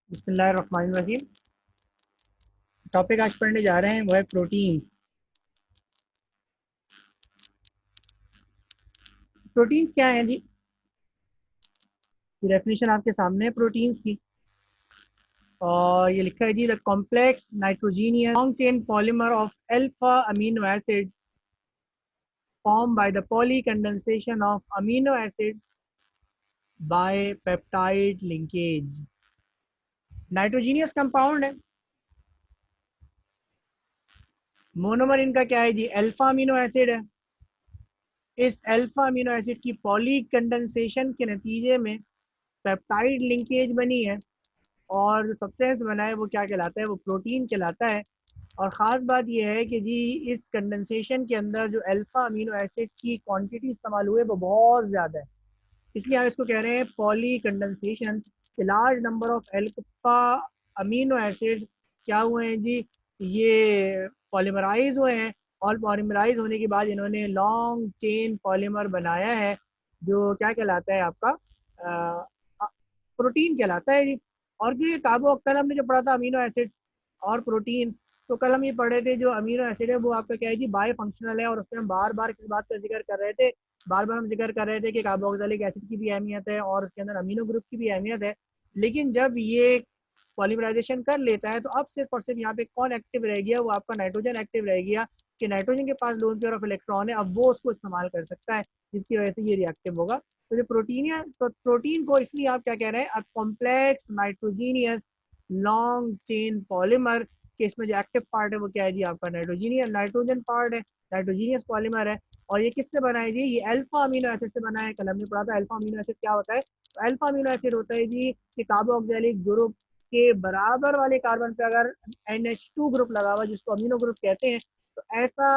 बिस्मिल्लाहिर्रहमानिर्रहीम। टॉपिक आज पढ़ने जा रहे हैं वो है प्रोटीन। प्रोटीन क्या है जी? डेफिनेशन आपके सामने है प्रोटीन की, और ये लिखा है जी, the complex nitrogenous long chain polymer of alpha amino acid form by the polycondensation of amino acid by peptide linkage. Nitrogenous compound है। मोनोमर इनका क्या है जी? अल्फा अमीनो एसिड है। इस अल्फा अमीनो एसिड की पॉलीकंडेंसेशन के नतीजे में पेप्टाइड लिंकेज बनी है, और जो सब्सटेंस बना है वो क्या कहलाता है? वो प्रोटीन कहलाता है। और ख़ास बात यह है कि जी इस कंडेंसेशन के अंदर जो अल्फा अमीनो एसिड की क्वांटिटी इस्तेमाल हुई है वो बहुत ज़्यादा है, इसलिए हम इसको कह रहे हैं poly condensation. Large number of alpha amino acid क्या हुए हैं जी? ये पॉलीमराइज हुए हैं, और पॉलीमराइज होने के बाद इन्होंने लॉन्ग चेन पॉलीमर बनाया है, जो क्या कहलाता है आपका? प्रोटीन कहलाता है जी। और ये कार्बो, कल हमने जो पढ़ा था अमीनो एसिड और प्रोटीन, तो कल हम ये पढ़े थे जो अमीनो एसिड है वो आपका क्या है जी? बाय फंक्शनल है। और उसमें हम बार बार किस बात का जिक्र कर रहे थे? बार बार हम जिक्र कर रहे थे कि कार्बोक्सिलिक एसिड की भी अहमियत है और उसके अंदर अमीनो ग्रुप की भी अहमियत है। लेकिन जब ये पॉलीमराइजेशन कर लेता है तो अब सिर्फ और सिर्फ यहाँ पे कौन एक्टिव रह गया? वो आपका नाइट्रोजन एक्टिव रह गया, कि नाइट्रोजन के पास लोन पेयर ऑफ इलेक्ट्रॉन है, अब वो उसको इस्तेमाल कर सकता है, जिसकी वजह से ये रिएक्टिव होगा। तो जो प्रोटीन है, तो प्रोटीन को इसलिए आप क्या कह रहे हैं? Complex nitrogenous long chain polymer, कि इसमें जो एक्टिव पार्ट है वो क्या है जी? आपका नाइट्रोजीनियस, नाइट्रोजन पार्ट है, नाइट्रोजीनियस पॉलीमर है। और ये किससे बना है जी? ये अल्फा अमीनो एसिड से बना है। कल हमने पढ़ा था अल्फा अमीनो एसिड क्या होता है। तो अल्फा अमीनो एसिड होता है जी कि कार्बोक्सिलिक ग्रुप के बराबर वाले कार्बन पे अगर NH2 ग्रुप लगा हुआ, जिसको अमीनो ग्रुप कहते हैं, तो ऐसा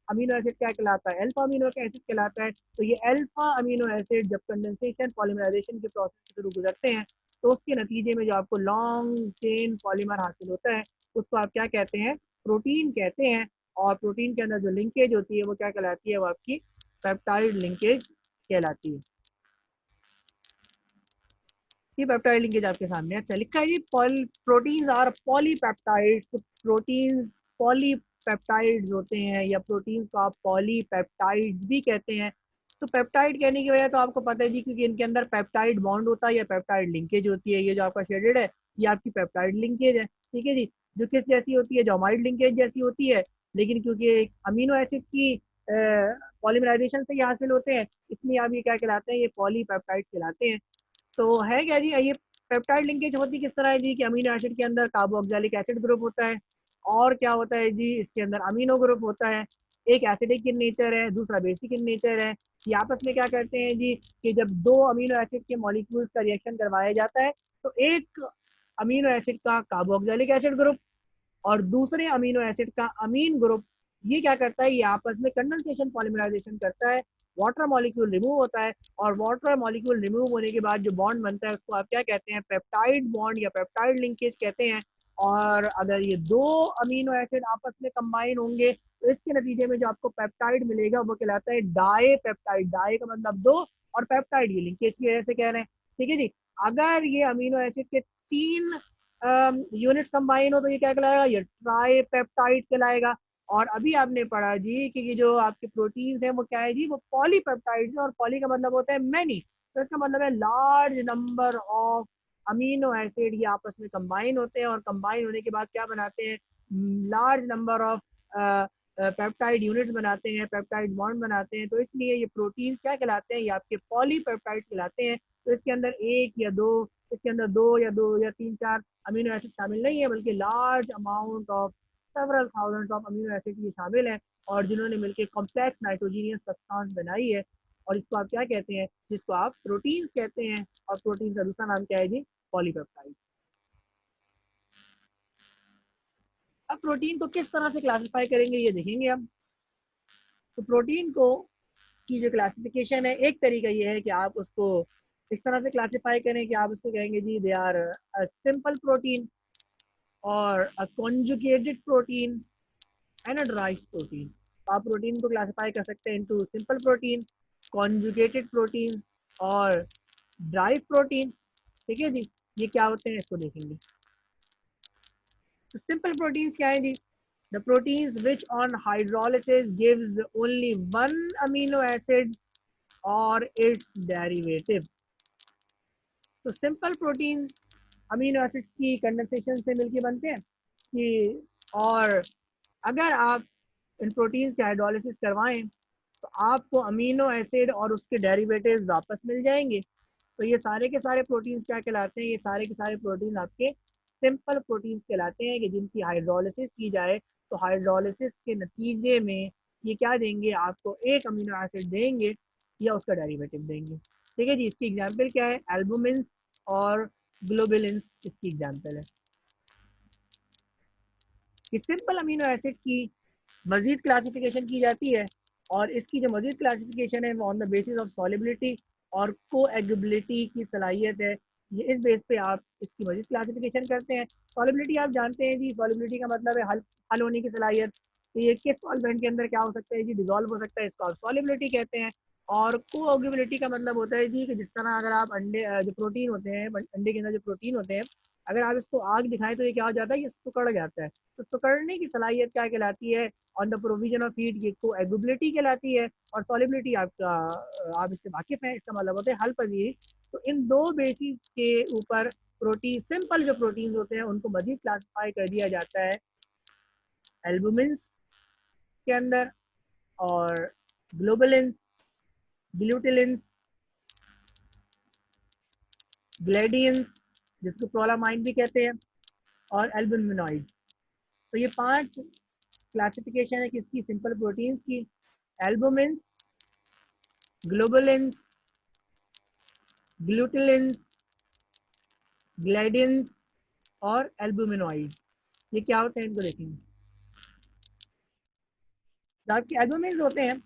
अमीनो एसिड क्या कहलाता है? अल्फा अमीनो एसिड कहलाता है। तो ये अल्फा अमीनो एसिड जब कंडेंसेशन पॉलीमराइजेशन के प्रोसेस के थ्रू गुजरते हैं, तो उसके नतीजे में जो आपको लॉन्ग चेन पॉलीमर हासिल होता है, उसको आप क्या कहते हैं? प्रोटीन कहते हैं। और प्रोटीन के अंदर जो लिंकेज होती है वो क्या कहलाती है? वो आपकी पेप्टाइड लिंकेज कहलाती है। ये पेप्टाइड लिंकेज आपके सामने अच्छा लिखा है जी। Proteins are polypeptides. तो प्रोटीन पॉलीपेप्टाइड्स होते हैं, या प्रोटीन को आप पॉलीपेप्टाइड्स भी कहते हैं। तो पेप्टाइड कहने की वजह तो आपको पता है जी, क्योंकि इनके अंदर पेप्टाइड बॉन्ड होता है या पेप्टाइड लिंकेज होती है। ये जो आपका शेडेड है ये आपकी पेप्टाइड लिंकेज है, ठीक है जी। जो किस जैसी होती है? जॉमाइड लिंकेज जैसी होती है। लेकिन क्योंकि अमीनो एसिड की पॉलीमराइजेशन से ये हासिल होते हैं, इसलिए आप ये क्या कहलाते हैं? ये पॉलीपेप्टाइड कहलाते हैं। तो है क्या जी? ये पेप्टाइड लिंकेज होती किस तरह है जी? कि अमीनो एसिड के अंदर कार्बोक्सिलिक एसिड ग्रुप होता है, और क्या होता है जी? इसके अंदर अमीनो ग्रुप होता है। एक एसिडिक इन नेचर है, दूसरा बेसिक इन नेचर है। ये आपस में क्या करते हैं जी? कि जब दो अमीनो एसिड के मॉलिक्यूल्स का रिएक्शन करवाया जाता है, तो एक अमीनो एसिड का कार्बोक्सिलिक एसिड ग्रुप और दूसरे अमीनो एसिड का अमीन ग्रुप, ये क्या करता है? ये आपस में कंडेंसेशन पॉलीमराइजेशन करता है, वाटर मॉलिक्यूल रिमूव होता है, और वाटर मॉलिक्यूल रिमूव होने के बाद जो बॉन्ड बनता है उसको आप क्या कहते हैं? पेप्टाइड बॉन्ड या पेप्टाइड लिंकेज कहते हैं। और अगर ये दो अमीनो एसिड आपस में कंबाइन होंगे, तो इसके नतीजे में जो आपको पेप्टाइड मिलेगा वो कहलाता है डाई पेप्टाइड। डाई का मतलब दो, और पेप्टाइड ये लिंकेज की वजह से कह रहे हैं, ठीक है जी। अगर ये अमीनो एसिड के तीन यूनिट्स कंबाइन हो तो ये क्या कहलाएगा? ये ट्राई पेप्टाइड कहलाएगा। और अभी आपने पढ़ा जी कि ये जो आपके प्रोटीन्स हैं वो क्या है जी? वो पॉलीपेप्टाइड्स है, और पॉली का मतलब होता है मैनी। तो इसका मतलब है large number of amino acid ये आपस में कंबाइन होते हैं, और कंबाइन होने के बाद क्या बनाते हैं? Large number of peptide units बनाते हैं, पेप्टाइड बॉन्ड बनाते हैं। तो इसलिए ये प्रोटीन्स क्या कहलाते हैं? ये आपके पॉलीपेप्टाइड कहलाते हैं। तो इसके अंदर एक या दो, इसके अंदर दो या तीन चार अमीनो एसिड शामिल नहीं है, बल्कि large amount of several thousands of amino acid ये शामिल हैं, और जिन्होंने मिलकर कॉम्प्लेक्स नाइट्रोजीनियस सब्सटेंस बनाई है। और इसको आप क्या कहते हैं? जिसको आप प्रोटीन्स कहते हैं। और प्रोटीन का दूसरा नाम क्या है जी? पॉलीपेप्टाइड। अब प्रोटीन को किस तरह से क्लासिफाई करेंगे ये देखेंगे हम। तो प्रोटीन को की जो क्लासिफिकेशन है, एक तरीका ये है कि आप उसको इस तरह से क्लासिफाई करें कि आप उसको कहेंगे जी दे आर सिंपल प्रोटीन, और a conjugated protein and a derived protein. आप प्रोटीन को क्लासिफाई कर सकते हैं into simple protein, conjugated protein और ड्राई प्रोटीन, ठीक है जी। ये क्या होते हैं इसको देखेंगे। तो सिंपल प्रोटीन्स क्या है जी? The proteins which on hydrolysis gives only one amino acid और इट्स डेरिवेटिव। तो सिंपल प्रोटीन अमीनो एसिड की कंडेंसेशन से मिलके बनते हैं कि, और अगर आप इन प्रोटीन्स की हाइड्रोलिसिस करवाएं तो आपको अमीनो एसिड और उसके डेरिवेटिव्स वापस मिल जाएंगे। तो ये सारे के सारे प्रोटीन्स क्या कहलाते हैं? ये सारे के सारे प्रोटीन्स आपके सिंपल प्रोटीन्स कहलाते हैं कि जिनकी हाइड्रोलिसिस की जाए तो हाइड्रोलिसिस के नतीजे में ये क्या देंगे? आपको एक अमीनो एसिड देंगे या उसका डेरिवेटिव देंगे। ठीक है जी। इसकी एग्जाम्पल क्या है? एल्बुमिन और ग्लोबुलिन इसकी एग्जाम्पल है। इस सिंपल अमीनो एसिड की मजीद क्लासिफिकेशन की जाती है और इसकी जो मजीद क्लासिफिकेशन है वो on the basis of solubility और कोएगुबिलिटी की सलाहियत है। ये इस बेस पे आप इसकी मजीद क्लासिफिकेशन करते हैं। सॉलिबिलिटी आप जानते हैं जी, सॉलिबिलिटी का मतलब है हल हल होने की सलाहियत। तो ये किस सॉल्वेंट के अंदर क्या हो सकता है जी? डिजोल्व हो सकता है, इसको आप सॉलिबिलिटी कहते हैं। और कोएगुबिलिटी का मतलब होता है जी कि जिस तरह अगर आप अंडे जो प्रोटीन होते हैं, अंडे के अंदर जो प्रोटीन होते हैं, अगर आप इसको आग दिखाएं तो ये क्या हो जाता है? ये सिकुड़ जाता है। तो सिकुड़ने की सलाहियत क्या कहलाती है? On the provision of heat ये कोएगुबिलिटी कहलाती है। और सॉलिबिलिटी आपका आप इससे वाकिफ हैं, इसका मतलब होता है हल पजीरी। तो इन दो बेसिस के ऊपर प्रोटीन, सिंपल जो प्रोटीन होते हैं उनको मजीद क्लासिफाई कर दिया जाता है एल्बुमिन के अंदर, और ग्लोबुलिन, ग्लूटिलिन, ग्लेडियन जिसको प्रोलामाइन भी कहते हैं, और एल्बुमिनॉइड। तो ये 5 क्लासिफिकेशन है किसकी? सिंपल प्रोटीन्स की। एल्बुमिन, ग्लोबुलिन, ग्लूटिलिन, ग्लाइडिन और एल्बुमिनॉइड। ये क्या होते हैं इनको देखेंगे। जो आपके एल्बुमिन होते हैं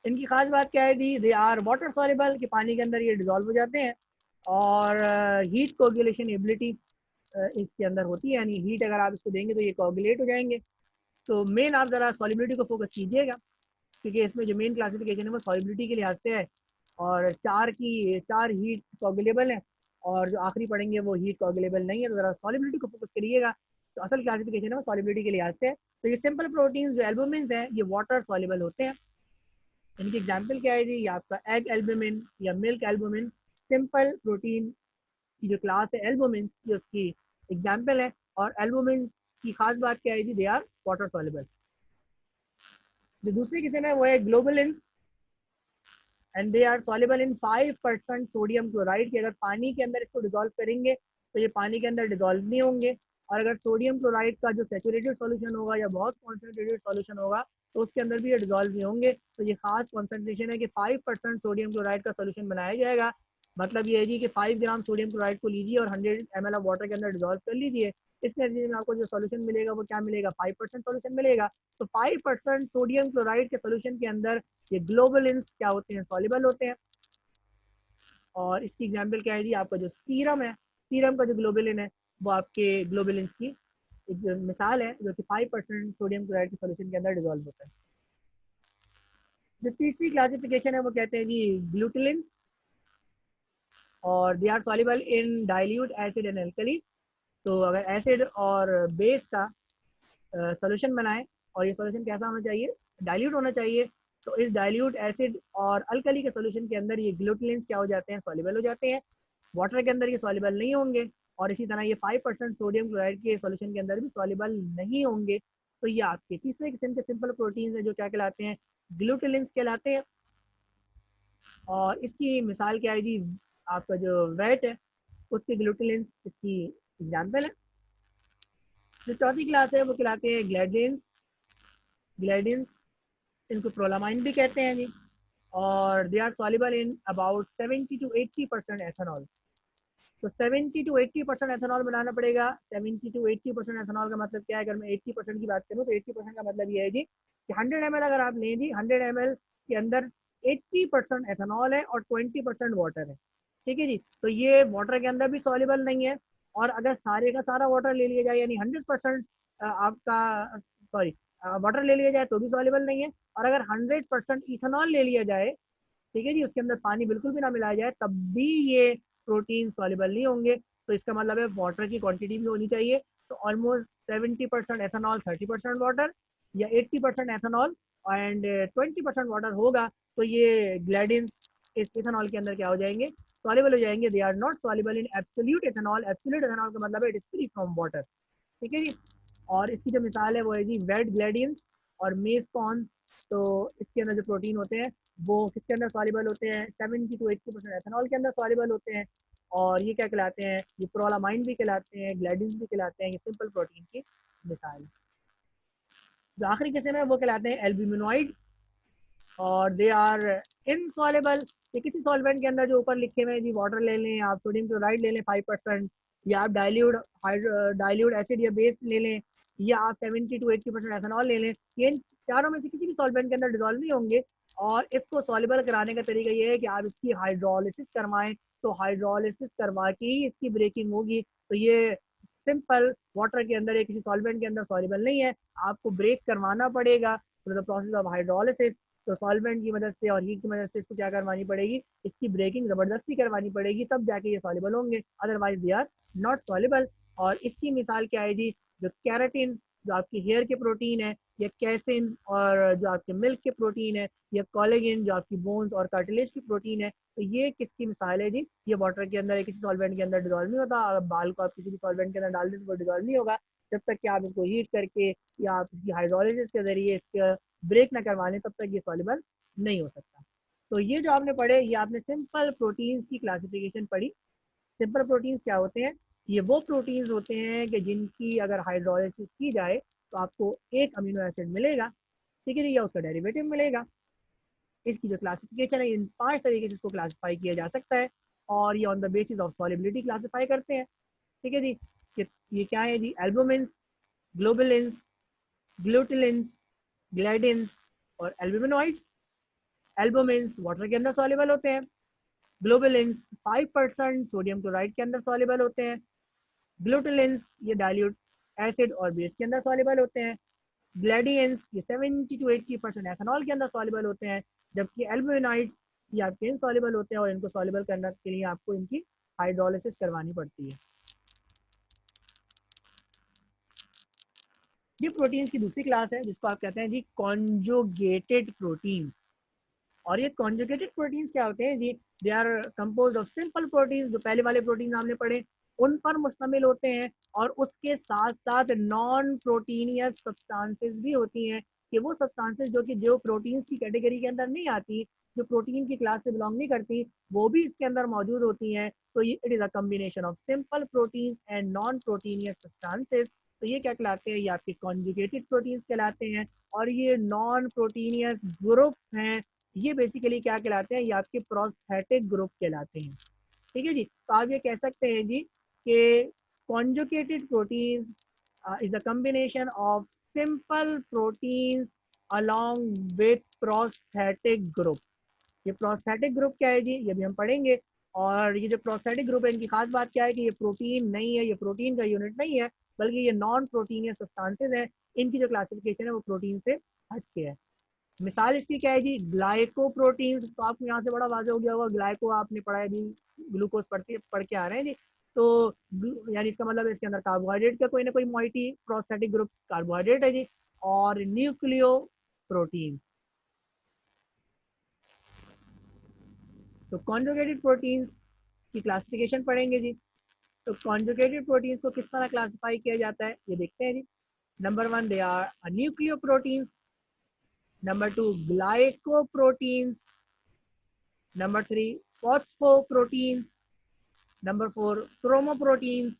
इनकी खास बात क्या है जी? दे आर वाटर सॉल्युबल, कि पानी के अंदर ये डिजोल्व हो जाते हैं। और हीट कोगुलेशन एबिलिटी इसके अंदर होती है, यानी हीट अगर आप इसको देंगे तो ये कोगुलेट हो जाएंगे। तो मेन आप ज़रा सॉलिबिलिटी को फोकस कीजिएगा, क्योंकि इसमें जो मेन क्लासिफिकेशन है वो सॉलिबिलिटी के लिहाज से है। और 4 हीट कोगुलेबल हैं और जो आखिरी पढ़ेंगे वो हीट कोगुलेबल नहीं है। तो ज़रा सॉलिबिलिटी को फोकस करिएगा। तो असल क्लासिफिकेशन है वो सॉलिबिलिटी के लिहाज से है। तो ये सिंपल प्रोटीन्स जो एल्बुमिन हैं ये वाटर सॉल्युबल होते हैं। इनकी एग्जाम्पल क्या है जी? ये आपका एग एल्बुमिन या मिल्क एल्बुमिन सिंपल प्रोटीन की जो क्लास है एल्बुमिन की, उसकी एग्जाम्पल है। और एल्बुमिन की खास बात क्या है जी? They are water soluble. जो दूसरी किस्म है वो है globulin, and they are soluble in 5% sodium chloride, कि अगर पानी के अंदर इसको डिजोल्व करेंगे तो ये पानी के अंदर डिजोल्व नहीं होंगे। और अगर सोडियम क्लोराइड का जो सेचुरेटेड सॉल्यूशन होगा या बहुत कॉन्सेंट्रेटेड सॉल्यूशन होगा तो उसके अंदर भी ये डिजोल्व नहीं होंगे। तो ये खास कॉन्सेंट्रेशन है कि 5% सोडियम क्लोराइड का सोल्यूशन बनाया जाएगा। मतलब ये है जी कि 5 ग्राम सोडियम क्लोराइड को लीजिए और 100 ml ऑफ वाटर के अंदर डिजोल्व कर लीजिए। इस नतीजे में आपको जो सोल्यूशन मिलेगा वो क्या मिलेगा? 5% सोल्यूशन मिलेगा। तो 5% सोडियम क्लोराइड के सोल्यूशन के अंदर ये ग्लोबुलिन क्या होते हैं? सॉल्युबल होते हैं। और इसकी एग्जांपल क्या है जी? आपका जो सीरम है, सीरम का जो ग्लोबुलिन है वो आपके ग्लोबुलिन की एक मिसाल है, जो कि 5% सोडियम क्लोराइड के सोल्यूशन के अंदर डिजोल्व होता है। जो तीसरी क्लासिफिकेशन है वो कहते हैं जी ग्लूटिलिन, और they are soluble in dilute acid and alkali. तो अगर एसिड और बेस का सोल्यूशन बनाए, और ये सोल्यूशन कैसा होना चाहिए? डाइल्यूट होना चाहिए। तो इस डाइल्यूट एसिड और अल्कली के सोल्यूशन के अंदर ये ग्लूटिलिन्स क्या हो जाते हैं? सॉल्युबल हो जाते हैं। वाटर के अंदर ये सॉल्युबल नहीं होंगे। और इसी तरह ये 5% सोडियम क्लोराइड के सोल्यूशन के अंदर भी सॉल्युबल नहीं होंगे। तो ये आपके तीसरे किस्म के सिंपल प्रोटीन्स हैं जो क्या कहलाते हैं? ग्लूटिलिन्स कहलाते हैं। और इसकी मिसाल क्या है जी? आपका जो वेट है उसके ग्लूटिलिन्स इसकी एग्जाम्पल है। जो चौथी क्लास है वो कहलाते हैं ग्लाइडिन, ग्लाइडिन इनको प्रोलामाइन भी कहते हैं जी। और they are soluble in about 70 to 80% ethanol. तो 70 to 80% एथेनॉल बनाना पड़ेगा। 70 to 80% एथेनॉल का मतलब क्या है? अगर मैं 80% की बात करूँ तो 80% का मतलब ये है जी कि 100 ml अगर आप लें जी, 100 ml के अंदर 80% एथेनॉल है और 20% वाटर है। ठीक है जी। तो ये वाटर के अंदर भी सॉल्युबल नहीं है। और अगर सारे का सारा वाटर ले लिया जाए, यानी 100% आपका सॉरी वाटर ले लिया जाए तो भी सॉल्युबल नहीं है। और अगर 100% इथेनॉल ले लिया जाए, ठीक है जी, उसके अंदर पानी बिल्कुल भी ना मिलाया जाए, तब भी ये प्रोटीन सॉल्युबल नहीं होंगे। तो इसका मतलब है वाटर की क्वांटिटी भी होनी चाहिए। तो ऑलमोस्ट 70% एथेनॉल, 30% वाटर, या 80% एथेनॉल एंड 20% वाटर होगा, तो ये ग्लाइडिन इस इथेनॉल के अंदर क्या हो जाएंगे, सॉल्युबल हो जाएंगे। They are not soluble in absolute ethanol. Absolute ethanol का मतलब है it is free from water, ठीक है जी। और इसकी जो मिसाल है वो है जी वेट ग्लाइडिन और मेज कॉर्न। तो इसके अंदर जो प्रोटीन होते हैं वो किसके अंदर सॉल्युबल होते हैं, 70 to 80% एथेनॉल के अंदर सॉल्युबल होते हैं। और ये क्या कहलाते हैं, ये प्रोलामाइन भी कहलाते हैं, ग्लाइडिन भी कहलाते हैं। ये सिंपल प्रोटीन की मिसाल है। जो आखिरी किस्म है वो कहलाते हैं एल्ब्यूमिनॉइड, और दे आर इनसॉल्युबल। ये किसी सॉल्वेंट के अंदर जो ऊपर लिखे हुए हैं जी, वाटर ले लें आप, सोडियम क्लोराइड ले लें 5%, या आप डाइल्यूट एसिड या बेस ले लें, या आप 70 to 80% एथेनॉल ले लें, ये इन चारों में से किसी भी सॉल्वेंट के अंदर डिजोल्व नहीं होंगे। और इसको सॉल्युबल कराने का तरीका ये है कि आप इसकी हाइड्रोलिसिस करवाएं। तो हाइड्रोलिसिस करवा के ही इसकी ब्रेकिंग होगी। तो ये सिंपल वाटर के अंदर या किसी सॉल्वेंट के अंदर सॉल्युबल नहीं है, आपको ब्रेक करवाना पड़ेगा through the process of hydrolysis. तो सॉल्वेंट की मदद से और हीट की मदद से इसको क्या करवानी पड़ेगी, इसकी ब्रेकिंग ज़बरदस्ती करवानी पड़ेगी, तब जाके ये सॉल्युबल होंगे, otherwise they are not soluble. और इसकी मिसाल क्या है जी, जो कैराटिन जो आपकी हेयर के प्रोटीन है, या कैसिन और जो आपके मिल्क के प्रोटीन है, या कोलेजन जो आपकी बोन्स और कार्टिलेज की प्रोटीन है, तो ये किसकी मिसाल है जी, ये वाटर के अंदर या किसी सॉल्वेंट के अंदर डिजोल्व नहीं होता। बाल को आप किसी भी सॉल्वेंट के अंदर डाल दें तो वो डिजोल्व नहीं होगा, जब तक कि आप इसको हीट करके या आप इसकी हाइड्रोलिसिस के जरिए इसका ब्रेक ना करवा लें, तब तक ये सॉल्युबल नहीं हो सकता। तो ये जो आपने पढ़े, ये आपने सिंपल प्रोटीन्स की क्लासिफिकेशन पढ़ी। सिंपल प्रोटीन्स क्या होते हैं, ये वो प्रोटीन्स होते हैं कि जिनकी अगर हाइड्रोलिसिस की जाए तो आपको एक अमीनो एसिड मिलेगा, ठीक है, या उसका डेरिवेटिव मिलेगा। इसकी जो क्लासिफिकेशन है, इन 5 तरीके से इसको क्लासिफाई किया जा सकता है, और ये on the basis of solubility classify करते हैं, ठीक है जी। ये क्या है जी, एल्बुमिन, ग्लोबुलिन, ग्लूटिलिन, ग्लाइडिन और एल्ब्यूमिनॉइड्स। एल्बुमिन वाटर के अंदर सॉल्युबल होते हैं, ग्लोबुलिन्स 5% सोडियम क्लोराइड के अंदर सॉल्युबल होते हैं, ग्लूटिलिन्स ये डाइल्यूट एसिड और बेस के अंदर सॉल्युबल होते हैं, ग्लैडियंस ये 70 to 80% एथेनॉल के अंदर सॉल्युबल होते हैं, जबकि एल्ब्यूमिनॉइड्स ये आपके इनसॉल्युबल होते हैं, और इनको सॉल्युबल करने के लिए आपको इनकी हाइड्रोलिसिस करवानी पड़ती है। ये प्रोटीन्स की दूसरी क्लास है जिसको आप कहते हैं जी कॉन्जुगेटेड प्रोटीन। और ये कॉन्जुगेटेड प्रोटीन्स क्या होते हैं जी, they are composed of simple proteins. जो पहले वाले प्रोटीन हमने पढ़े उन पर मुश्तमिल होते हैं, और उसके साथ साथ नॉन प्रोटीनियस सब्सटेंसेस भी होती हैं, कि वो सब्सटेंसेस जो कि जो प्रोटीन्स की कैटेगरी के अंदर नहीं आती, जो प्रोटीन की क्लास से बिलोंग नहीं करती, वो भी इसके अंदर मौजूद होती हैं। तो ये it is a combination of simple protein and non proteinous substances. तो ये क्या कहलाते हैं, ये आपके कॉन्जुगेटेड प्रोटीन्स कहलाते हैं। और ये नॉन प्रोटीनियस ग्रुप हैं, ये बेसिकली क्या कहलाते हैं, ये आपके प्रोस्थेटिक ग्रुप कहलाते हैं, ठीक है जी। तो आप ये कह सकते हैं जी कि conjugated protein is a combination of simple proteins along with prosthetic group. ये प्रोस्थेटिक ग्रुप क्या है जी, ये भी हम पढ़ेंगे। और ये जो प्रोस्थेटिक ग्रुप है, इनकी खास बात क्या है कि ये प्रोटीन नहीं है, ये प्रोटीन का यूनिट नहीं है, बल्कि ये नॉन प्रोटीनियस सब्सटेंसेस है। इनकी जो क्लासिफिकेशन है वो प्रोटीन से हट के है। मिसाल इसकी क्या है जी, ग्लाइकोप्रोटीन। तो आपको यहाँ से बड़ा वाज़ेह हो गया होगा, ग्लाइको आपने पढ़ा है जी, ग्लूकोज पढ़ के आ रहे हैं जी। तो यानी इसका मतलब है इसके अंदर कार्बोहाइड्रेट का कोई ना कोई मोइटी, प्रोस्थेटिक ग्रुप कार्बोहाइड्रेट है जी। और न्यूक्लियो प्रोटीन। तो कॉन्जुगेटेड प्रोटीन की क्लासिफिकेशन पढ़ेंगे जी। तो कॉन्जुगेटेड प्रोटीन्स को किस तरह क्लासिफाई किया जाता है, ये देखते हैं जी। Number 1 they are nucleo protein, number 2 glycoprotein, number 3 phosphoprotein, number 4 chromoprotein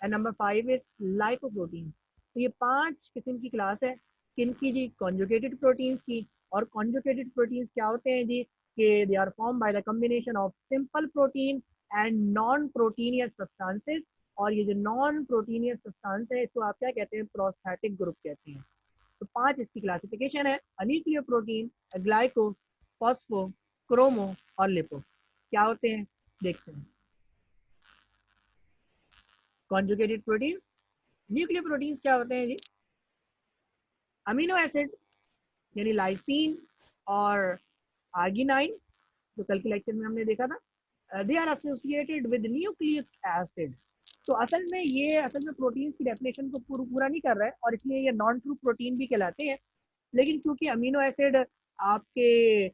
and number 5 is lipoprotein. तो ये 5 किस्म की क्लास है किनकी जी, कॉन्जुगेटेड प्रोटीन्स की। और कॉन्जुगेटेड प्रोटीन्स क्या होते हैं जी, कि they are form by the combination of simple protein and non proteinous substances. और ये जो नॉन प्रोटीनियस सब्सटेंस है, इसको आप क्या कहते हैं, प्रोस्थेटिक ग्रुप कहते हैं। तो 5 इसकी क्लासिफिकेशन है, अनिक्लियो प्रोटीन, ग्लाइको, फॉस्फो, क्रोमो और लिपो। क्या होते हैं देखते हैं। कॉन्जुगेटेड प्रोटीन, न्यूक्लियो प्रोटीन्स क्या होते हैं जी, अमीनो एसिड यानी लाइसिन और आर्गिनाइन, जो कल के लेक्चर में हमने देखा था, they are associated with nucleic acid. तो असल में प्रोटीन्स की डेफिनेशन को पूरा नहीं कर रहा है और इसलिए ये नॉन ट्रू प्रोटीन भी कहलाते हैं। लेकिन क्योंकि अमीनो एसिड आपके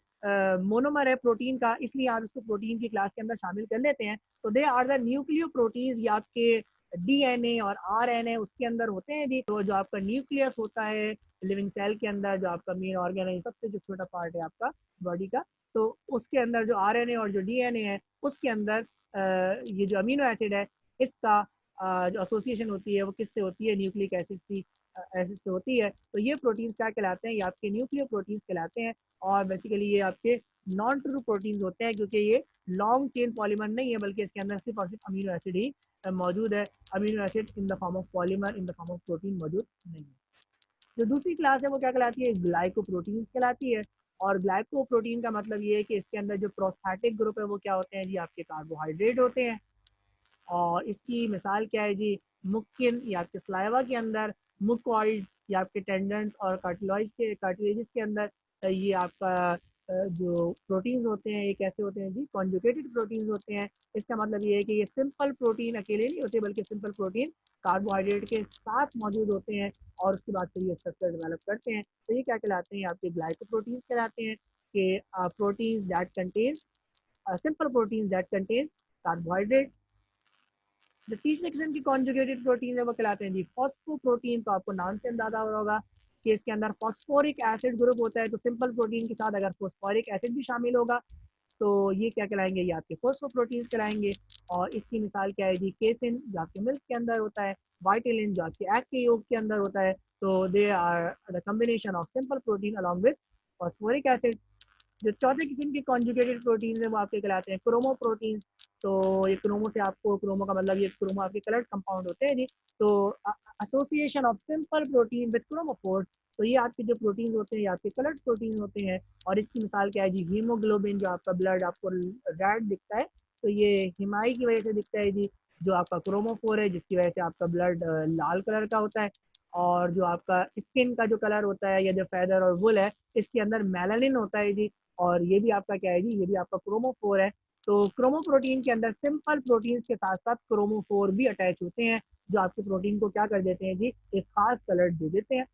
मोनोमर है प्रोटीन का, इसलिए आप इसको प्रोटीन की क्लास के अंदर शामिल कर लेते हैं। तो they are the nucleoproteins, या आपके डीएनए और आरएनए उसके अंदर होते हैं जी। तो जो आपका न्यूक्लियस होता है लिविंग सेल के अंदर, जो आपका मेन ऑर्गन है, सबसे जो छोटा पार्ट है आपका बॉडी का, तो उसके अंदर जो आरएनए और जो डीएनए है उसके अंदर ये जो अमीनो एसिड है इसका जो एसोसिएशन होती है वो किससे होती है, न्यूक्लिक एसिड की एसिड से होती है। तो ये प्रोटीन्स क्या कहलाते हैं, ये आपके न्यूक्लियो प्रोटीन्स कहलाते हैं। और बेसिकली ये आपके नॉन ट्रू प्रोटीन्स होते हैं, क्योंकि ये लॉन्ग चेन पॉलीमर नहीं है, बल्कि इसके अंदर सिर्फ और सिर्फ अमीनो एसिड ही मौजूद है। Amino acid in the form of polymer, in the form of protein मौजूद नहीं है। जो दूसरी क्लास है वो क्या कहलाती है, ग्लाइकोप्रोटीन्स कहलाती है। और ग्लाइकोप्रोटीन का मतलब ये है कि इसके अंदर जो प्रोस्थेटिक ग्रुप है वो क्या होते हैं जी, आपके कार्बोहाइड्रेट होते हैं। और इसकी मिसाल क्या है जी, मुक्किन या आपके स्लाइवा के अंदर, मुकॉइड या आपके टेंडेंट्स और कार्टिलेजेस के अंदर ये आपका जो प्रोटीन्स होते हैं ये कैसे होते हैं जी, कॉन्जुगेटेड प्रोटीन्स होते हैं। इसका मतलब ये है कि ये सिंपल प्रोटीन अकेले नहीं होते, बल्कि सिंपल प्रोटीन कार्बोहाइड्रेट के साथ मौजूद होते हैं और उसके बाद फिर ये स्ट्रक्चर डेवलप करते हैं। तो ये क्या कहलाते हैं, आपके ग्लाइकोप्रोटीन्स कहलाते हैं, कि proteins that contain simple proteins that contain carbohydrate. जो तीसरे किस्म की कॉन्जुगेटेड प्रोटीन है वो कहलाते हैं जी फॉस्फोप्रोटीन। तो आपको नाम से अंदाजा हो रहा होगा कि इसके अंदर फॉस्फोरिक एसिड ग्रुप होता है। तो सिंपल प्रोटीन के साथ अगर फॉस्फोरिक एसिड भी शामिल होगा तो ये क्या कहलाएंगे, ये आपके फॉस्फोप्रोटीन्स कहलाएंगे। और इसकी मिसाल क्या है जी, केसिन जो आपके मिल्क के अंदर होता है, वाइटिलिन जो आपके एग के योग के अंदर होता है। तो they are the combination of simple protein along with phosphoric acid. जो चौथे किस्म के कॉन्जुगेटेड प्रोटीन है वो आपके कहलाते हैं क्रोमो प्रोटीन। तो ये क्रोमो से आपको, क्रोमो का मतलब ये क्रोमो आपके कलर्ड कंपाउंड होते हैं जी। तो association of simple protein with chromophore. तो ये आपके जो प्रोटीन होते हैं ये आपके कलर्ड प्रोटीन होते हैं। और इसकी मिसाल क्या है जी, हीमोग्लोबिन जो आपका ब्लड आपको रेड दिखता है, तो ये हिमाई की वजह से दिखता है जी। जो आपका क्रोमोफोर है जिसकी वजह से आपका ब्लड लाल कलर का होता है। और जो आपका स्किन का जो कलर होता है या जो फैदर और वुल है इसके अंदर मेलानिन होता है जी। और ये भी आपका क्या है जी, ये भी आपका क्रोमोफोर है। तो क्रोमोप्रोटीन के अंदर सिंपल प्रोटीन के साथ साथ क्रोमोफोर भी अटैच होते हैं, जो आपके प्रोटीन को क्या कर देते हैं जी, एक खास कलर दे देते हैं।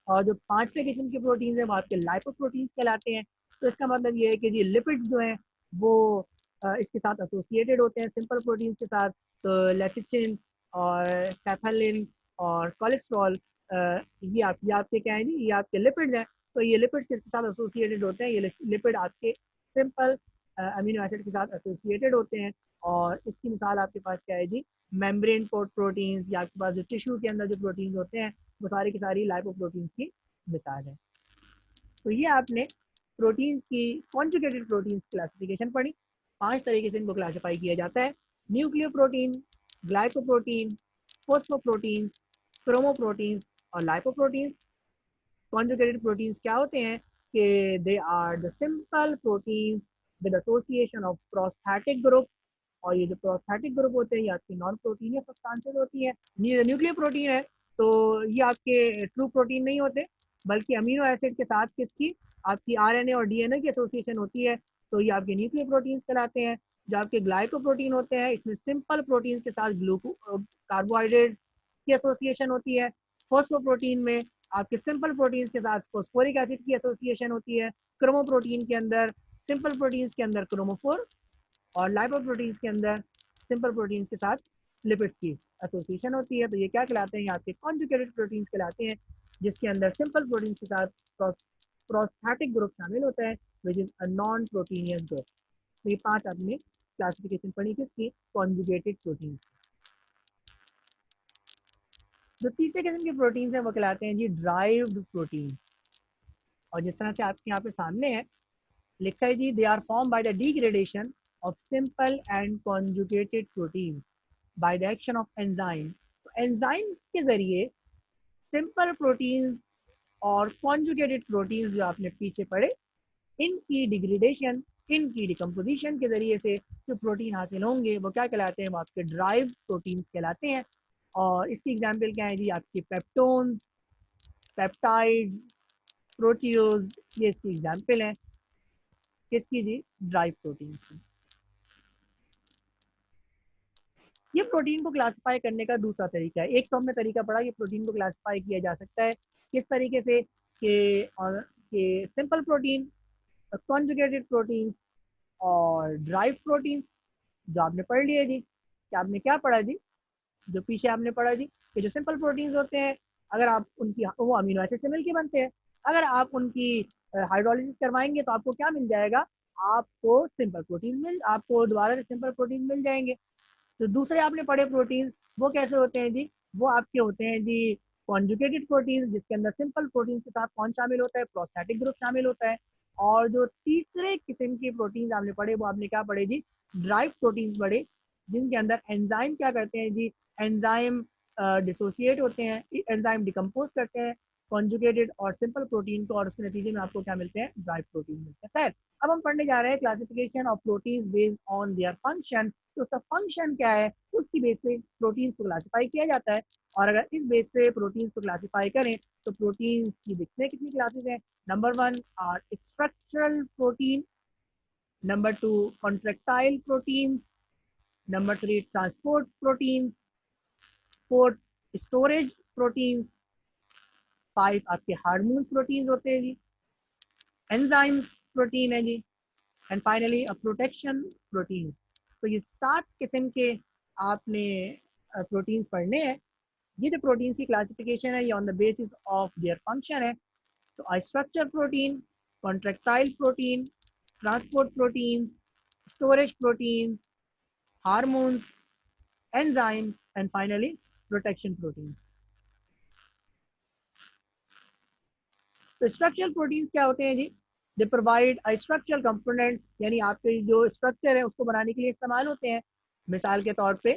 और जो पांचवें किस्म के प्रोटीन है वो आपके लाइपोप्रोटीन कहलाते हैं। तो इसका मतलब ये है कि जी लिपिड्स जो हैं वो इसके साथ एसोसिएटेड होते हैं सिंपल प्रोटीन के साथ। तो लेथिचिन और सेफेलिन और कोलेस्ट्रॉल, ये आपके क्या है जी, ये आपके लिपिड्स हैं। तो ये लिपिड्स किसके साथ एसोसिएटेड होते हैं, ये लिपिड आपके सिंपल अमीनो एसिड के साथ एसोसिएटेड होते हैं। और इसकी मिसाल आपके पास क्या है जी, मेम्ब्रेन प्रोटीन्स, या आपके पास जो टिश्यू के अंदर जो प्रोटीन्स होते हैं वो सारी की सारी लाइपोप्रोटीन्स की मिसाल है। तो ये आपने प्रोटीन्स की कॉन्जुगेटेड प्रोटीन्स क्लासिफिकेशन पढ़ी। 5 तरीके से इनको क्लासिफाई किया जाता है, nucleoprotein, glycoprotein, phosphoprotein, chromoprotein और लाइपोप्रोटीन। कॉन्जुगेटेड प्रोटीन्स क्या होते हैं कि they are the simple proteins with association of prosthetic group. और ये जो प्रोस्थेटिक ग्रुप होते हैं ये आपकी नॉन प्रोटीनियस सब्सटेंसेस होती है। न्यूक्लियर प्रोटीन है तो ये आपके ट्रू प्रोटीन नहीं होते, बल्कि अमीनो एसिड के साथ किसकी, आपकी आरएनए और डीएनए की एसोसिएशन होती है। तो ये आपके न्यूक्लियर प्रोटीन कहलाते हैं। जो आपके ग्लाइकोप्रोटीन होते हैं इसमें सिंपल प्रोटीन के साथ ग्लूको कार्बोहाइड्रेट की एसोसिएशन होती है। फॉस्फोप्रोटीन में आपके सिंपल प्रोटीन के साथ फॉस्फोरिक एसिड की एसोसिएशन होती है। क्रोमोप्रोटीन के अंदर, सिंपल प्रोटीन के अंदर क्रोमोफोर, और लाइपोप्रोटीन्स के अंदर सिंपल प्रोटीन्स के साथ लिपिड्स की एसोसिएशन होती है। तो ये क्या कहलाते हैं, यहाँ पे कॉन्जुगेटेड प्रोटीन्स कहलाते हैं, जिसके अंदर सिंपल प्रोटीन्स के साथ प्रोस्थेटिक ग्रुप शामिल होता है, which is a non proteinaceous group. तो ये 5 आपने क्लासिफिकेशन पढ़ी किसकी, कॉन्जुगेटेड प्रोटीन। जो तीसरे किस्म के प्रोटीन्स हैं वो कहलाते हैं जी ड्राइव्ड प्रोटीन। और जिस तरह से आपके यहाँ पे सामने है लिखा है जी, they are form by the degradation of simple and conjugated protein by the action of enzyme. तो एंजाइम्स के जरिए सिंपल प्रोटीन्स और कॉन्जुगेटेड प्रोटीन्स जो आपने पीछे पढ़े, इनकी डिग्रेडेशन, इनकी डिकम्पोजिशन के जरिए से जो प्रोटीन हासिल होंगे वो क्या कहलाते हैं, वो आपके ड्राइव प्रोटीन्स कहलाते हैं। और इसकी एग्जाम्पल क्या है जी, आपके पेप्टोन्स, पेप्टाइड, प्रोटीओज, ये इसकी एग्जाम्पल है किसकी जी, ड्राइव प्रोटीन की। ये प्रोटीन को क्लासिफाई करने का दूसरा तरीका है। एक तो हमने तरीका पढ़ा कि प्रोटीन को क्लासिफाई किया जा सकता है किस तरीके से कि सिंपल प्रोटीन, कॉन्जुगेटेड प्रोटीन और ड्राइव प्रोटीन, जो आपने पढ़ लिया जी। कि आपने क्या पढ़ा जी? जो पीछे आपने पढ़ा जी कि जो सिंपल प्रोटीन्स होते हैं, अगर आप उनकी वो अमीनो एसिड से मिलकर बनते हैं, अगर आप उनकी हाइड्रोलिसिस करवाएंगे तो आपको क्या मिल जाएगा? आपको सिंपल प्रोटीन मिल आपको दोबारा से सिंपल प्रोटीन मिल जाएंगे। तो दूसरे आपने पढ़े प्रोटीन, वो कैसे होते हैं जी? वो आपके होते हैं जी कॉन्जुगेटेड प्रोटीन, जिसके अंदर सिंपल प्रोटीन के साथ कौन शामिल होता है? प्रोस्थेटिक ग्रुप शामिल होता है। और जो तीसरे किस्म की प्रोटीन आपने पढ़े, वो आपने क्या पढ़े जी? ड्राइव प्रोटीन पढ़े, जिनके अंदर एंजाइम क्या करते हैं जी? एंजाइम डिसोसिएट होते हैं, एंजाइम डिकम्पोज करते हैं कॉन्जुगेटेड और सिंपल प्रोटीन को, और उसके नतीजे में आपको क्या मिलते हैं? ड्राइव प्रोटीन मिलते हैं। खैर, अब हम पढ़ने जा रहे हैं classification of protein based on their function. तो उसका फंक्शन क्या है, उसकी बेस पे प्रोटीन्स को क्लासिफाई किया जाता है। और अगर इस बेस पे प्रोटीन्स को क्लासिफाई करें तो प्रोटीन्स की देखते हैं कितनी क्लासेस हैं। Number 1 are structural protein, number 2 contractile protein, number 3 transport protein, 4 storage protein, 5 आपके हार्मोन प्रोटीन होते हैं जी, एंजाइम प्रोटीन है जी, and finally a protection protein. तो ये 7 किस्म के आपने प्रोटीन्स पढ़ने हैं। ये जो प्रोटीन की क्लासिफिकेशन है, ये on the basis of their function है। तो structure protein, contractile protein, transport protein, storage protein, hormones, enzyme and finally protection protein. तो स्ट्रक्चरल प्रोटीन्स क्या होते हैं जी? They provide a structural component, यानी आपके जो स्ट्रक्चर है उसको बनाने के लिए इस्तेमाल होते हैं। मिसाल के तौर पे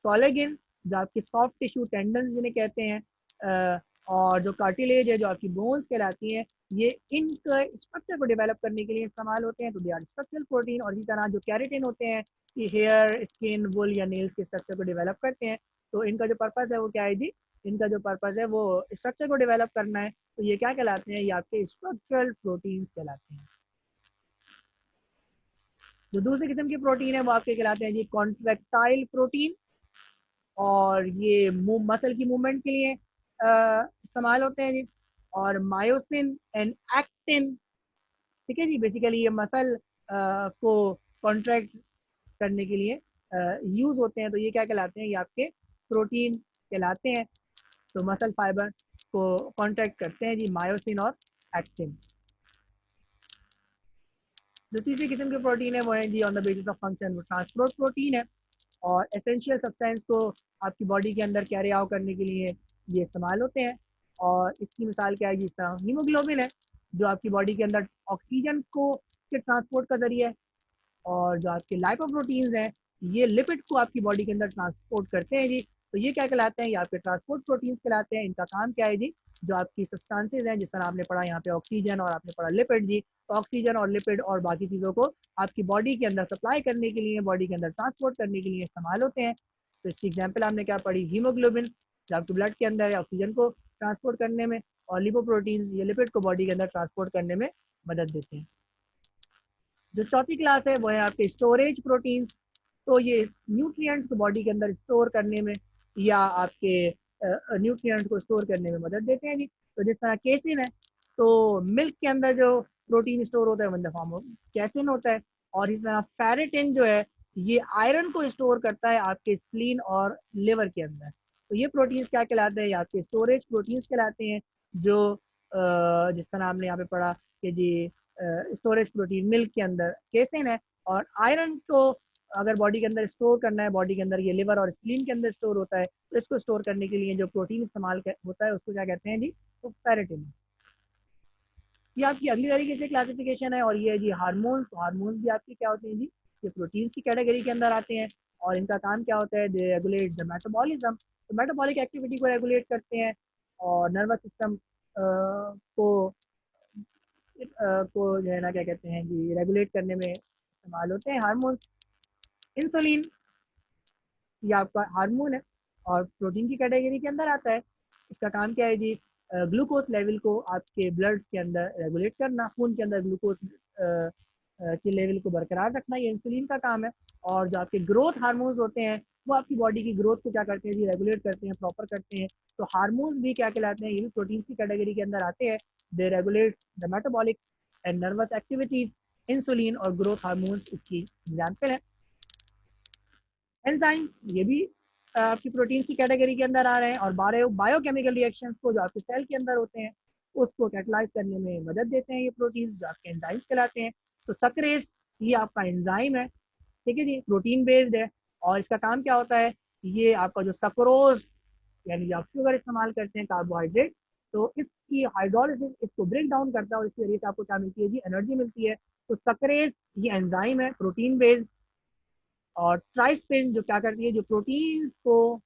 कोलेजन, जो आपकी सॉफ्ट टिश्यू टेंडन जिन्हें कहते हैं, और जो कार्टिलेज है, जो आपकी बोन्स कहलाती हैं, ये इनका स्ट्रक्चर को डेवलप करने के लिए इस्तेमाल होते हैं। तो दे आर स्ट्रक्चरल प्रोटीन। और इसी तरह जो कैरेटिन होते हैं, कि हेयर, स्किन, वुल या नेल्स के स्ट्रक्चर को डेवलप करते हैं। तो इनका जो पर्पज़ है वो क्या है जी? इनका जो पर्पज़ है वो स्ट्रक्चर को डेवलप करना है। तो ये क्या कहलाते हैं? ये आपके स्ट्रक्चरल प्रोटीन्स कहलाते हैं। जो दूसरी किस्म की प्रोटीन है वो आपके कहलाते हैं जी कॉन्ट्रैक्टाइल प्रोटीन, और ये मसल की मूवमेंट के लिए इस्तेमाल होते हैं जी। और मायोसिन एंड एक्टिन, ठीक है जी, बेसिकली ये मसल को कॉन्ट्रैक्ट करने के लिए यूज होते हैं। तो ये क्या कहलाते हैं? ये आपके प्रोटीन कहलाते हैं। तो मसल फाइबर को कॉन्ट्रैक्ट करते हैं जी मायोसिन और एक्टिन। जो तीसरी किस्म की प्रोटीन है वो है जी on the basis of function, वो ट्रांसपोर्ट प्रोटीन है। और एसेंशियल सब्सटेंस को आपकी बॉडी के अंदर कैरी आउट करने के लिए ये इस्तेमाल होते हैं। और इसकी मिसाल क्या है? जिस तरह हीमोग्लोबिन है, जो आपकी बॉडी के अंदर ऑक्सीजन को के ट्रांसपोर्ट का जरिए है। और जो आपके लाइपोप्रोटीन्स हैं, ये लिपिड को आपकी बॉडी के अंदर ट्रांसपोर्ट करते हैं जी। तो ये क्या कहलाते हैं? ये आपके ट्रांसपोर्ट प्रोटीन्स कहलाते हैं। इनका काम क्या है जी? जो आपकी सब्सटेंसेज हैं, जिस तरह आपने पढ़ा यहाँ पे ऑक्सीजन और आपने पढ़ा लिपिड जी, तो ऑक्सीजन और लिपिड और बाकी चीज़ों को आपकी बॉडी के अंदर सप्लाई करने के लिए, बॉडी के अंदर ट्रांसपोर्ट करने के लिए इस्तेमाल होते हैं। तो इसकी एग्जाम्पल आपने क्या पढ़ी? हीमोग्लोबिन, जो आपके ब्लड के अंदर है ऑक्सीजन को ट्रांसपोर्ट करने में, और लिपोप्रोटीन्स ये लिपिड को बॉडी के अंदर ट्रांसपोर्ट करने में मदद देते हैं। जो चौथी क्लास है वो है आपके स्टोरेज प्रोटीन। तो ये न्यूट्रिएंट्स को बॉडी के अंदर स्टोर करने में या आपके न्यूट्रिएंट्स को स्टोर करने में मदद देते हैं जी। तो जिस तरह केसिन है, तो मिल्क के अंदर जो प्रोटीन स्टोर होता है one the form of casein होता है। और इस तरह फेरेटिन जो है, ये आयरन को स्टोर करता है आपके स्प्लीन और लिवर के अंदर। तो ये प्रोटीन्स क्या कहलाते हैं? आपके स्टोरेज प्रोटीन्स कहलाते हैं। जो जिस तरह आपने यहाँ पे पढ़ा कि जी स्टोरेज प्रोटीन मिल्क के अंदर केसिन है, और आयरन को अगर बॉडी के अंदर स्टोर करना है, बॉडी के अंदर ये लिवर और स्प्लीन के अंदर स्टोर होता है। तो इसको स्टोर करने के लिए जो प्रोटीन इस्तेमाल होता है उसको क्या कहते हैं जी? तो फेरेटिन। ये आपकी अगली तरीके से क्लासिफिकेशन है। और ये है जी हार्मोन्स। हार्मोन्स भी आपके क्या होते हैं जी? ये प्रोटीन्स की कैटेगरी के अंदर आते हैं। और इनका काम क्या होता है? दे रेगुलेट द मेटाबॉलिज्म। तो मेटाबॉलिक एक्टिविटी को रेगुलेट करते हैं, और नर्वस सिस्टम को जो है ना क्या कहते हैं जी, रेगुलेट करने में इस्तेमाल होते हैं हार्मोन। इंसुलिन, ये आपका हार्मोन है और प्रोटीन की कैटेगरी के अंदर आता है। इसका काम क्या है जी? ग्लूकोज लेवल को आपके ब्लड के अंदर रेगुलेट करना, खून के अंदर ग्लूकोज के लेवल को बरकरार रखना, ये इंसुलिन का काम है। और जो आपके ग्रोथ हार्मोन्स होते हैं, वो आपकी बॉडी की ग्रोथ को क्या करते हैं जी, रेगुलेट करते हैं, प्रॉपर करते हैं। तो हार्मोन्स भी क्या कहलाते हैं, ये भी प्रोटीन की कैटेगरी के अंदर आते हैं। They regulate the metabolic and nervous activities. Insulin और ग्रोथ हार्मोन्स इसकी एग्जाम्पल है। एंजाइम ये भी आपकी प्रोटीन की कैटेगरी के अंदर आ रहे हैं, और बायोकेमिकल रिएक्शंस को जो आपके सेल के अंदर होते हैं उसको कैटलाइज करने में मदद देते हैं ये प्रोटीन, जो आपके एंजाइम्स कहलाते हैं। तो सक्रेज ये आपका एंजाइम है, ठीक है जी, प्रोटीन बेस्ड है। और इसका काम क्या होता है, ये आपका जो सक्रोज यानी जो आप शुगर इस्तेमाल करते हैं, कार्बोहाइड्रेट, तो इसकी हाइड्रोलिसिस इसको ब्रेक डाउन करता है और इसकी वजह से आपको क्या मिलती है जी, एनर्जी मिलती है। तो सक्रेज ये एंजाइम है प्रोटीन बेस्ड। और ट्राइस्पिन जो क्या करती है, जो प्रोटीन को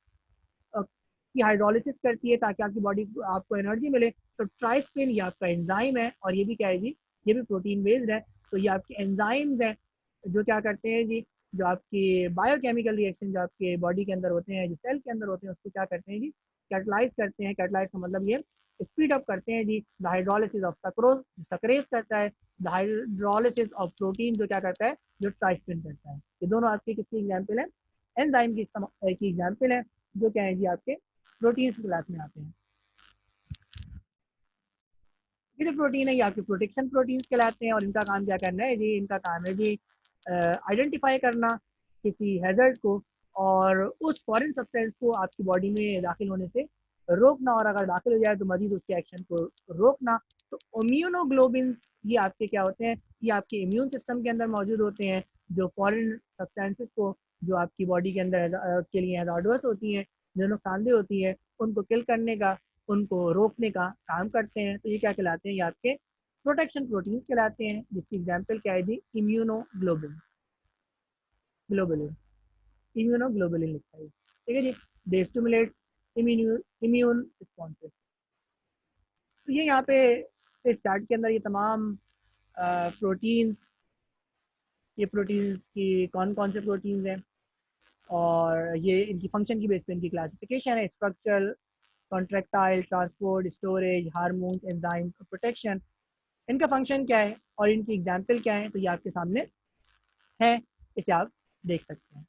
की हाइड्रोलिसिस करती है ताकि आपकी बॉडी आपको एनर्जी मिले। तो ट्राइस्पिन ये आपका एंजाइम है, और ये भी क्या है जी, ये भी प्रोटीन बेस्ड है। तो ये आपके एंजाइम्स हैं जो क्या करते हैं जी, जो आपकी बायोकेमिकल रिएक्शन जो आपके बॉडी के अंदर होते हैं, जो सेल के अंदर होते हैं, उसको क्या करते हैं जी, कैटलाइज करते हैं। कैटलाइज का मतलब ये स्पीड अप करते हैं जी। द हाइड्रोलिसिस ऑफ सक्रोज, सक्रेज करता है। द हाइड्रोलिसिस ऑफ प्रोटीन जो क्या करता है, जो ट्राइस्पिन करता है। ये दोनों आपकी किसकी एग्जाम्पल है, एंजाइम की एग्जाम्पल है, जो क्या है जी, आपके प्रोटीन की क्लास में आते हैं। ये जो प्रोटीन है ये आपके प्रोटेक्शन प्रोटीन्स कहलाते हैं, और इनका काम क्या करना है जी, इनका काम है जी आइडेंटिफाई करना किसी हैजर्ड को, और उस फॉरेन सब्सटेंस को आपकी बॉडी में दाखिल होने से रोकना, और अगर दाखिल हो जाए तो मजीद उसके एक्शन को रोकना। तो इम्यूनोग्लोबिन ये आपके क्या होते हैं, ये आपके इम्यून सिस्टम के अंदर मौजूद होते हैं, जो फॉरेन सब्सटेंसेस को जो आपकी बॉडी के अंदर के लिए हैजार्डस होती हैं, जो नुकसानदेह होती है, उनको किल करने का, उनको रोकने का काम करते हैं। तो ये क्या कहलाते हैं, ये आपके प्रोटेक्शन प्रोटीन्स कहलाते हैं, जिसकी एग्जांपल क्या है जी, इम्यूनोग्लोबिन, ग्लोबुलिन, इम्यूनोग्लोबुलिन लिखा है, ठीक है जी। They stimulate immune responses. तो ये यहाँ पे इस चार्ट के अंदर ये तमाम प्रोटीन, ये प्रोटीन की कौन कौन से प्रोटीन्स हैं, और ये इनकी फंक्शन की बेस पे इनकी क्लासिफिकेशन है, structural, contractile, transport, storage, hormones, enzyme, protection. इनका फंक्शन क्या है और इनकी एग्जाम्पल क्या है, तो ये आपके सामने है, इसे आप देख सकते हैं।